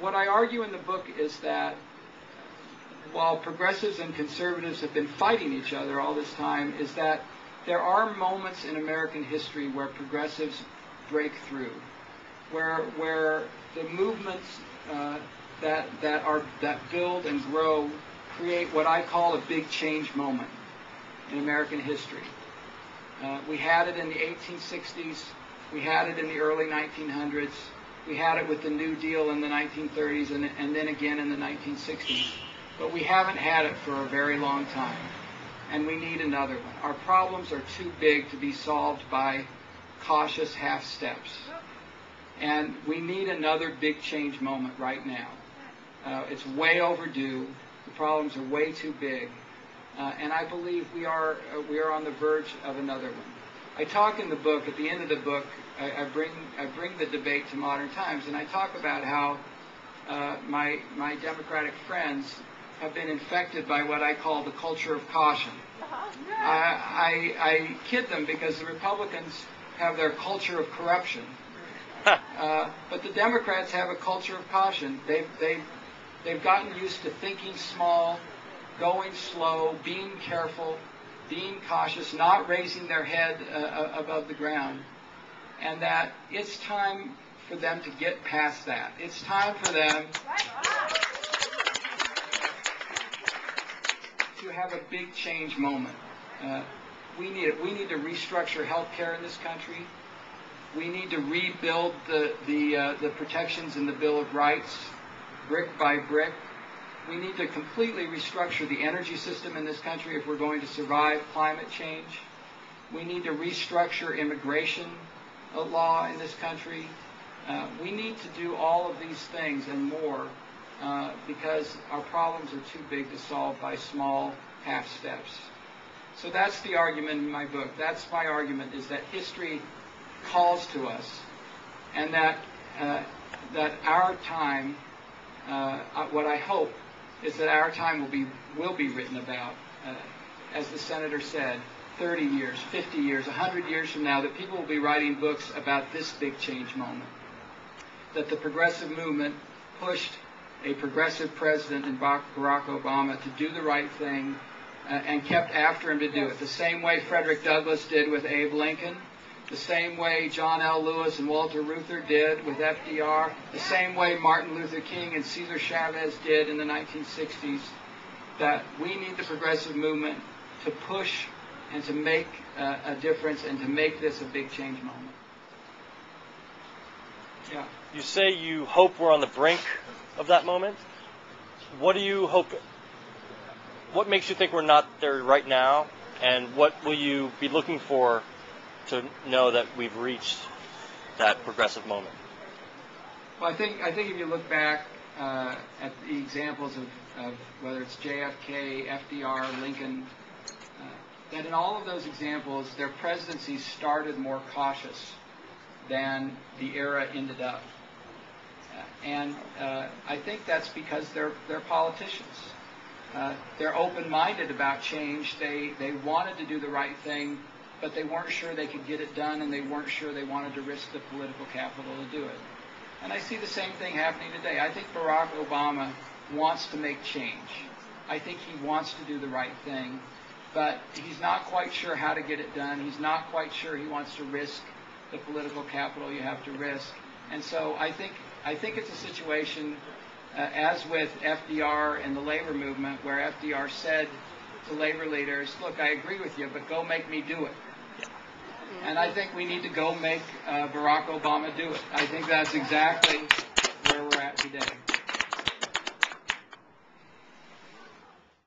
what I argue in the book is that while progressives and conservatives have been fighting each other all this time, is that there are moments in American history where progressives break through, where the movements that build and grow create what I call a big change moment in American history. We had it in the 1860s. We had it in the early 1900s. We had it with the New Deal in the 1930s and then again in the 1960s. But we haven't had it for a very long time. And we need another one. Our problems are too big to be solved by cautious half steps. And we need another big change moment right now. It's way overdue. The problems are way too big. And I believe we are on the verge of another one. I talk in the book, at the end of the book, I bring the debate to modern times, and I talk about how my Democratic friends have been infected by what I call the culture of caution. I kid them because the Republicans have their culture of corruption, but the Democrats have a culture of caution. They've gotten used to thinking small, going slow, being careful, being cautious, not raising their head above the ground, and that it's time for them to get past that. It's time for them to have a big change moment. We need it. We need to restructure health care in this country. We need to rebuild the protections in the Bill of Rights, brick by brick. We need to completely restructure the energy system in this country if we're going to survive climate change. We need to restructure immigration law in this country. We need to do all of these things and more because our problems are too big to solve by small half steps. So that's the argument in my book. That's my argument, is that history calls to us, and that our time, what I hope is that our time will be written about, as the senator said, 30 years, 50 years, 100 years from now, that people will be writing books about this big change moment. That the progressive movement pushed a progressive president in Barack Obama to do the right thing and kept after him to do it. The same way Frederick Douglass did with Abe Lincoln, the same way John L. Lewis and Walter Reuther did with FDR, the same way Martin Luther King and Cesar Chavez did in the 1960s, that we need the progressive movement to push and to make a difference and to make this a big change moment. Yeah. You say you hope we're on the brink of that moment. What do you hope? What makes you think we're not there right now? And what will you be looking for to know that we've reached that progressive moment? Well, I think if you look back at the examples of whether it's JFK, FDR, Lincoln, that in all of those examples, their presidencies started more cautious than the era ended up. And I think that's because they're politicians. They're open-minded about change. They wanted to do the right thing, but they weren't sure they could get it done, and they weren't sure they wanted to risk the political capital to do it. And I see the same thing happening today. I think Barack Obama wants to make change. I think he wants to do the right thing, but he's not quite sure how to get it done. He's not quite sure he wants to risk the political capital you have to risk. And so I think it's a situation, as with FDR and the labor movement, where FDR said to labor leaders, look, I agree with you, but go make me do it. And I think we need to go make Barack Obama do it. I think that's exactly where we're at today.